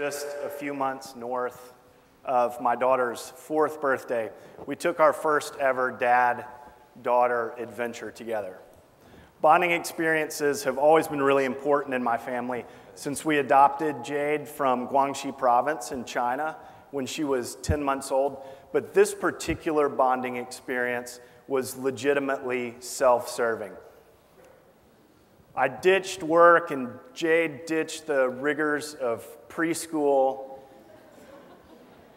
just a few months north of my daughter's 4th birthday, we took our first ever dad-daughter adventure together. Bonding experiences have always been really important in my family since we adopted Jade from Guangxi province in China when she was 10 months old. But this particular bonding experience was legitimately self-serving. I ditched work and Jade ditched the rigors of preschool.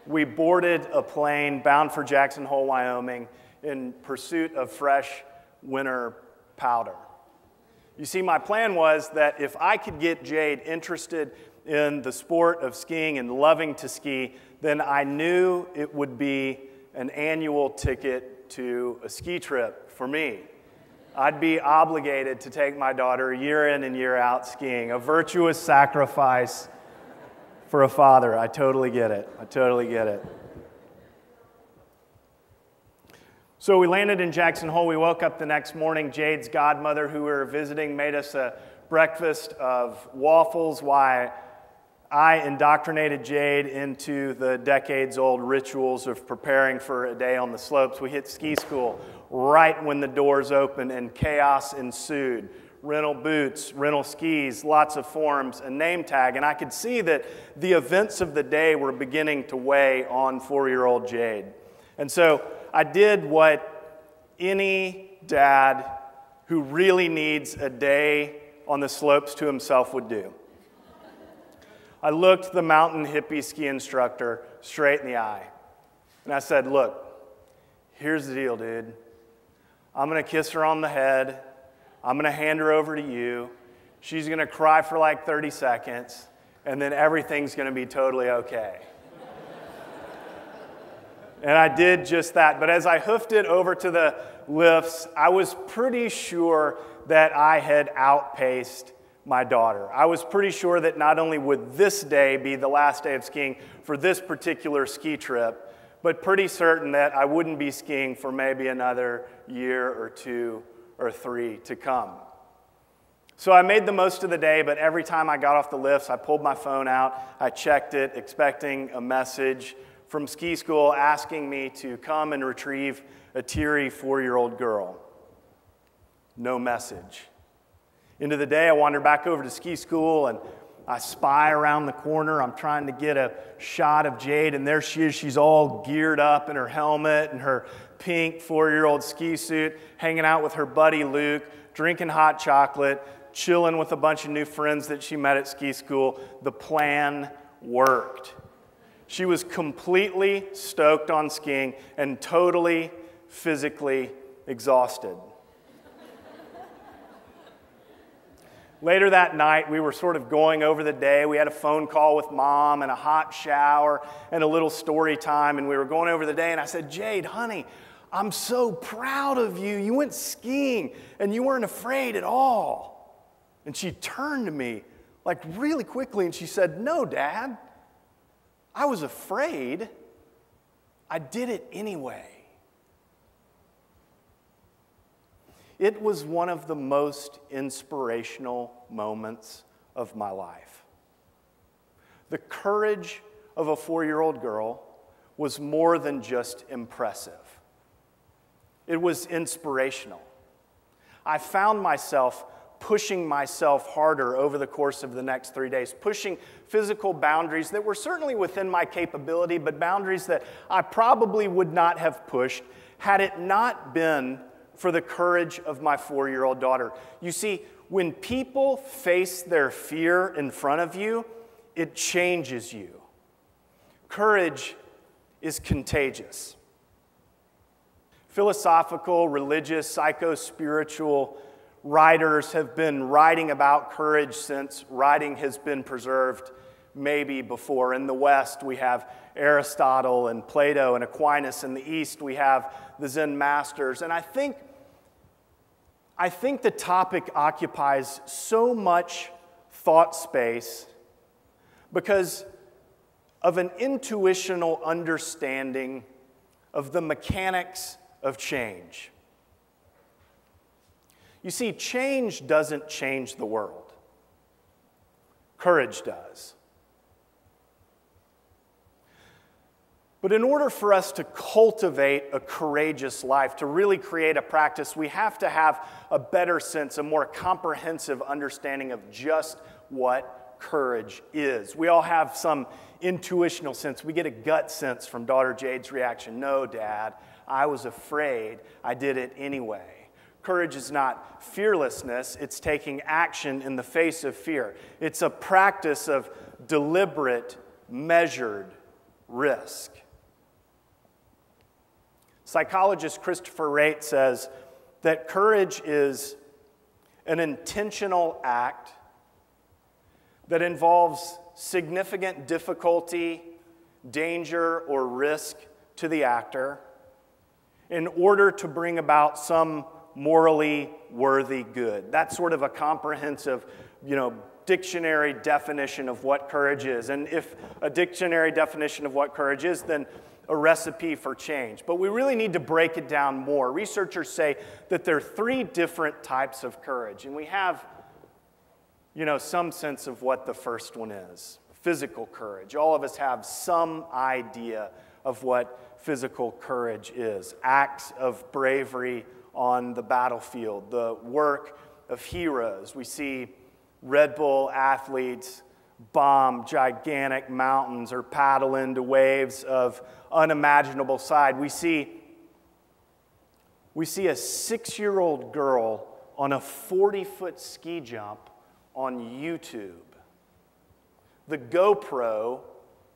We boarded a plane bound for Jackson Hole, Wyoming in pursuit of fresh winter powder. You see, my plan was that if I could get Jade interested in the sport of skiing and loving to ski, then I knew it would be an annual ticket to a ski trip for me. I'd be obligated to take my daughter year in and year out skiing, a virtuous sacrifice for a father. I totally get it. I totally get it. So we landed in Jackson Hole. We woke up the next morning. Jade's godmother, who we were visiting, made us a breakfast of waffles while I indoctrinated Jade into the decades-old rituals of preparing for a day on the slopes. We hit ski school right when the doors opened and chaos ensued. Rental boots, rental skis, lots of forms, a name tag, and I could see that the events of the day were beginning to weigh on 4-year-old Jade. And so I did what any dad who really needs a day on the slopes to himself would do. I looked the mountain hippie ski instructor straight in the eye, and I said, "Look, here's the deal, dude. I'm going to kiss her on the head. I'm going to hand her over to you. She's going to cry for like 30 seconds, and then everything's going to be totally okay." And I did just that. But as I hoofed it over to the lifts, I was pretty sure that I had outpaced my daughter. I was pretty sure that not only would this day be the last day of skiing for this particular ski trip, but pretty certain that I wouldn't be skiing for maybe another year or 2 or 3 to come. So I made the most of the day, but every time I got off the lifts, I pulled my phone out, I checked it, expecting a message from ski school asking me to come and retrieve a teary 4-year-old girl. No message. Into the day, I wandered back over to ski school, and I spy around the corner. I'm trying to get a shot of Jade, and there she is. She's all geared up in her helmet and her pink 4-year-old ski suit, hanging out with her buddy Luke, drinking hot chocolate, chilling with a bunch of new friends that she met at ski school. The plan worked. She was completely stoked on skiing and totally physically exhausted. Later that night, we were sort of going over the day. We had a phone call with Mom and a hot shower and a little story time, and we were going over the day, and I said, "Jade, honey, I'm so proud of you. You went skiing, and you weren't afraid at all." And she turned to me, like really quickly, and she said, "No, Dad, I was afraid. I did it anyway." It was one of the most inspirational moments of my life. The courage of a 4-year-old girl was more than just impressive. It was inspirational. I found myself pushing myself harder over the course of the next 3 days, pushing physical boundaries that were certainly within my capability, but boundaries that I probably would not have pushed had it not been for the courage of my 4-year-old daughter. You see, when people face their fear in front of you, it changes you. Courage is contagious. Philosophical, religious, psycho-spiritual writers have been writing about courage since writing has been preserved, maybe before. In the West, we have Aristotle and Plato and Aquinas. In the East, we have the Zen masters. And I think the topic occupies so much thought space because of an intuitional understanding of the mechanics of change. You see, change doesn't change the world. Courage does. But in order for us to cultivate a courageous life, to really create a practice, we have to have a better sense, a more comprehensive understanding of just what courage is. We all have some intuitional sense. We get a gut sense from daughter Jade's reaction. No, Dad, I was afraid. I did it anyway. Courage is not fearlessness. It's taking action in the face of fear. It's a practice of deliberate, measured risk. Psychologist Christopher Wright says that courage is an intentional act that involves significant difficulty, danger, or risk to the actor in order to bring about some morally worthy good. That's sort of a comprehensive, dictionary definition of what courage is. And if a dictionary definition of what courage is, then a recipe for change. But we really need to break it down more. Researchers say that there are 3 different types of courage, and we have some sense of what the first one is. Physical courage. All of us have some idea of what physical courage is. Acts of bravery on the battlefield, the work of heroes. We see Red Bull athletes bomb gigantic mountains or paddle into waves of unimaginable size. We see a 6-year-old girl on a 40-foot ski jump on YouTube. The GoPro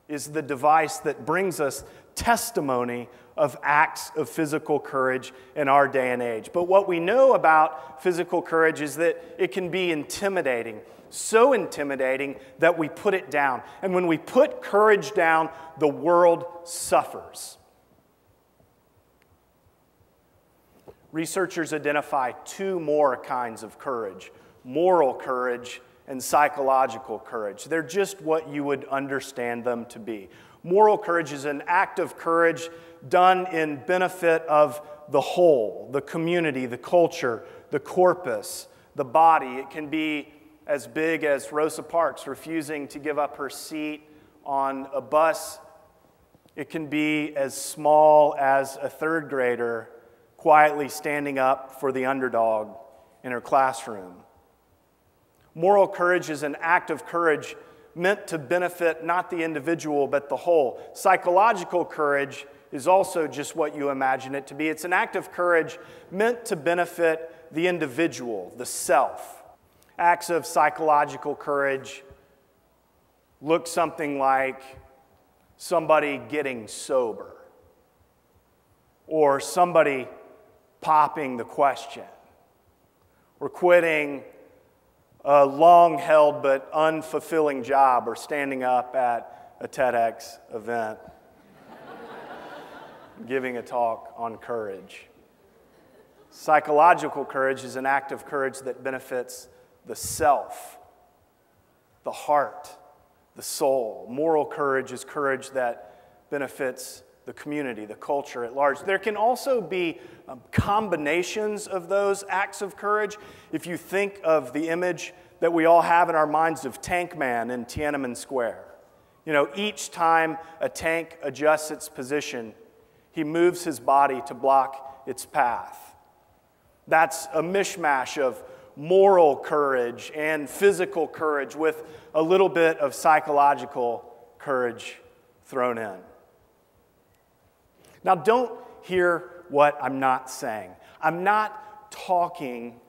is the device that brings us testimony of acts of physical courage in our day and age. But what we know about physical courage is that it can be intimidating, so intimidating that we put it down. And when we put courage down, the world suffers. Researchers identify 2 more kinds of courage: moral courage and psychological courage. They're just what you would understand them to be. Moral courage is an act of courage done in benefit of the whole, the community, the culture, the corpus, the body. It can be as big as Rosa Parks refusing to give up her seat on a bus. It can be as small as a 3rd grader quietly standing up for the underdog in her classroom. Moral courage is an act of courage meant to benefit not the individual but the whole. Psychological courage is also just what you imagine it to be. It's an act of courage meant to benefit the individual, the self. Acts of psychological courage look something like somebody getting sober, or somebody popping the question, or quitting a long-held but unfulfilling job, or standing up at a TEDx event, giving a talk on courage. Psychological courage is an act of courage that benefits the self, the heart, the soul. Moral courage is courage that benefits the community, the culture at large. There can also be combinations of those acts of courage. If you think of the image that we all have in our minds of Tank Man in Tiananmen Square, each time a tank adjusts its position, he moves his body to block its path. That's a mishmash of moral courage and physical courage with a little bit of psychological courage thrown in. Now, don't hear what I'm not saying. I'm not talking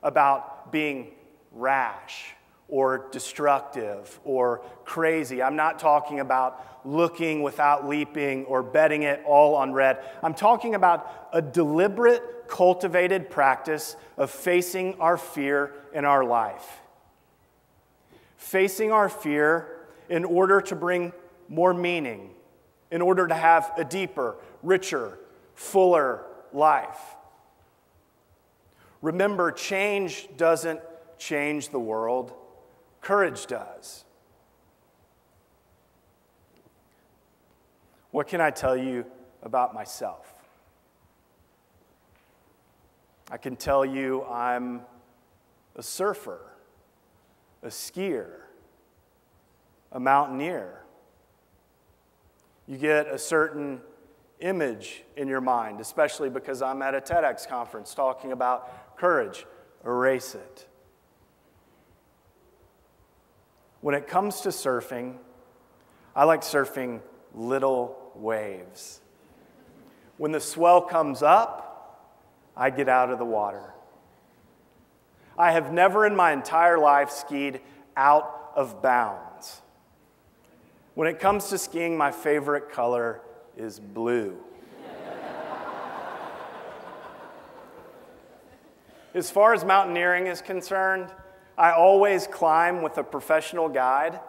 about being rash or destructive or crazy. I'm not talking about looking without leaping or betting it all on red. I'm talking about a deliberate, cultivated practice of facing our fear in our life. Facing our fear in order to bring more meaning, in order to have a deeper, richer, fuller life. Remember, change doesn't change the world. Courage does. What can I tell you about myself? I can tell you I'm a surfer, a skier, a mountaineer. You get a certain image in your mind, especially because I'm at a TEDx conference talking about courage. Erase it. When it comes to surfing, I like surfing little waves. When the swell comes up, I get out of the water. I have never in my entire life skied out of bounds. When it comes to skiing, my favorite color is blue. As far as mountaineering is concerned, I always climb with a professional guide.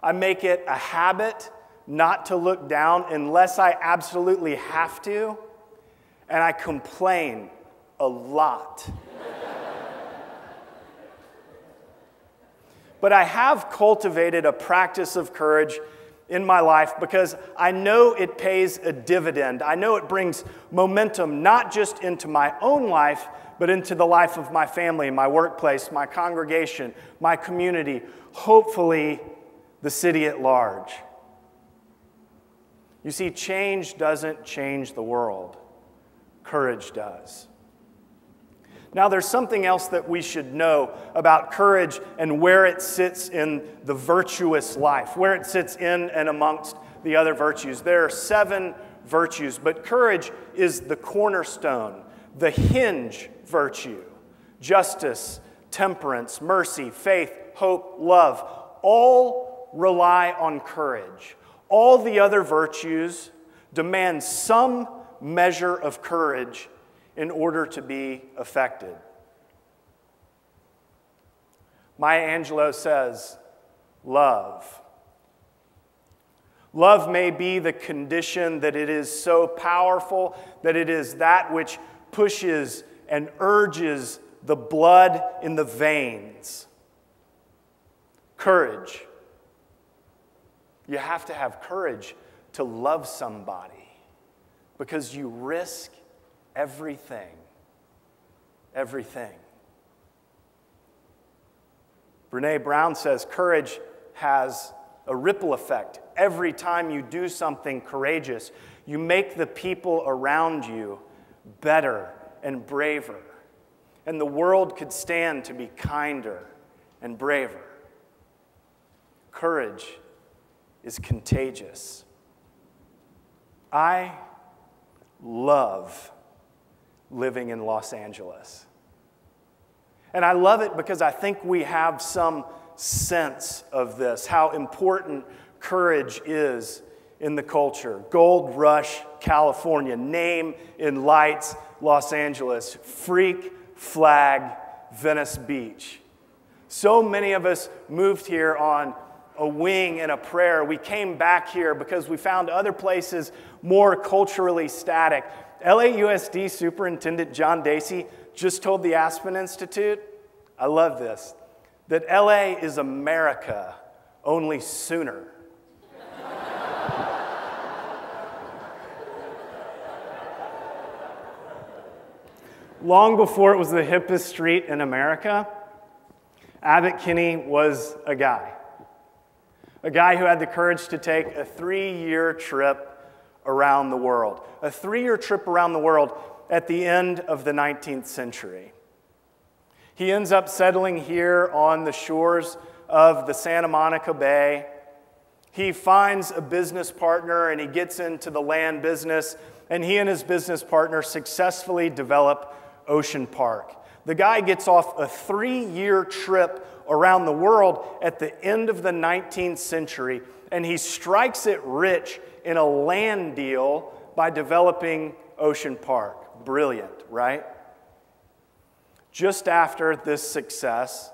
I make it a habit not to look down unless I absolutely have to, and I complain a lot. But I have cultivated a practice of courage in my life because I know it pays a dividend. I know it brings momentum not just into my own life, but into the life of my family, my workplace, my congregation, my community, hopefully the city at large. You see, change doesn't change the world. Courage does. Now, there's something else that we should know about courage and where it sits in the virtuous life, where it sits in and amongst the other virtues. There are 7 virtues, but courage is the cornerstone, the hinge virtue. Justice, temperance, mercy, faith, hope, love, all rely on courage. All the other virtues demand some measure of courage in order to be effective. Maya Angelou says, love. Love may be the condition that it is so powerful that it is that which pushes and urges the blood in the veins. Courage. You have to have courage to love somebody because you risk everything. Everything. Brene Brown says courage has a ripple effect. Every time you do something courageous, you make the people around you better and braver. And the world could stand to be kinder and braver. Courage is contagious. I love living in Los Angeles. And I love it because I think we have some sense of this, how important courage is in the culture. Gold Rush, California. Name in lights, Los Angeles. Freak flag, Venice Beach. So many of us moved here on a wing and a prayer. We came back here because we found other places more culturally static. LAUSD Superintendent John Dacey just told the Aspen Institute, I love this, that LA is America, only sooner. Long before it was the hippest street in America, Abbot Kinney was a guy who had the courage to take a 3-year trip around the world. A 3-year trip around the world at the end of the 19th century. He ends up settling here on the shores of the Santa Monica Bay. He finds a business partner and he gets into the land business, and he and his business partner successfully develop Ocean Park. The guy gets off a 3-year trip around the world at the end of the 19th century, and he strikes it rich in a land deal by developing Ocean Park. Brilliant, right? Just after this success,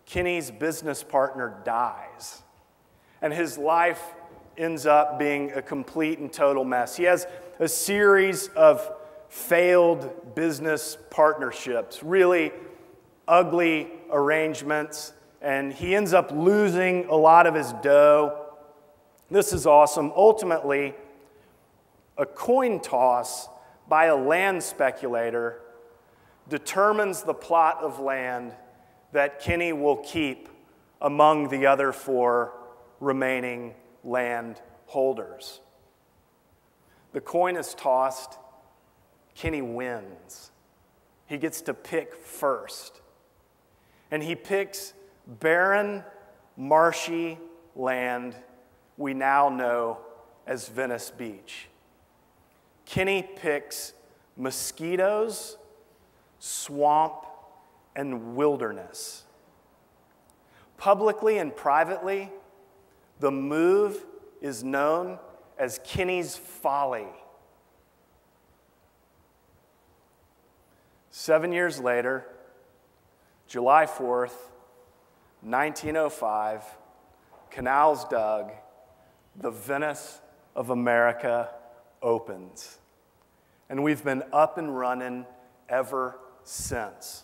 Kinney's business partner dies, and his life ends up being a complete and total mess. He has a series of failed business partnerships, really ugly arrangements, and he ends up losing a lot of his dough. This is awesome. Ultimately, a coin toss by a land speculator determines the plot of land that Kinney will keep among the other 4 remaining land holders. The coin is tossed. Kinney wins. He gets to pick first. And he picks barren, marshy land we now know as Venice Beach. Kinney picks mosquitoes, swamp, and wilderness. Publicly and privately, the move is known as Kinney's Folly. 7 years later, July 4th, 1905, canals dug, the Venice of America opens. And we've been up and running ever since.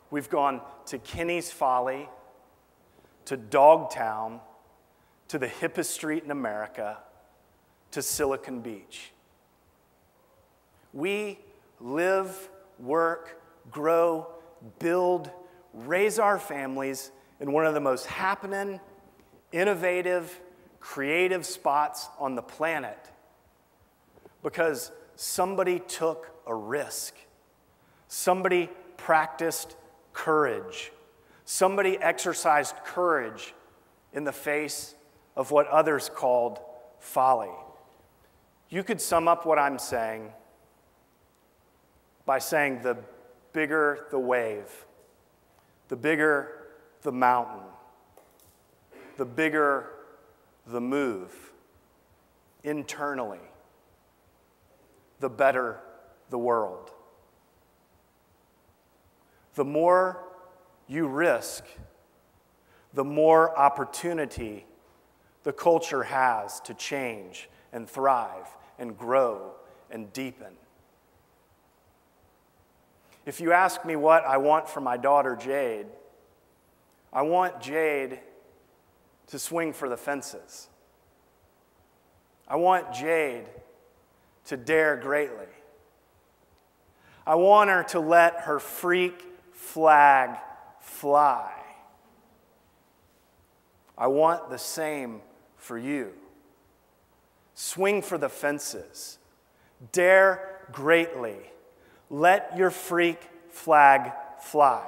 We've gone to Kinney's Folly, to Dogtown, to the hippest street in America, to Silicon Beach. We live, work, grow, build, raise our families in one of the most happening, innovative, creative spots on the planet because somebody took a risk. Somebody practiced courage. Somebody exercised courage in the face of what others called folly. You could sum up what I'm saying by saying the bigger the wave, the bigger the mountain, the bigger the move internally, the better the world. The more you risk, the more opportunity the culture has to change and thrive and grow and deepen. If you ask me what I want for my daughter Jade, I want Jade to swing for the fences. I want Jade to dare greatly. I want her to let her freak flag fly. I want the same for you. Swing for the fences. Dare greatly. Let your freak flag fly.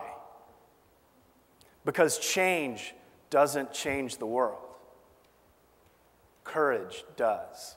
Because change doesn't change the world. Courage does.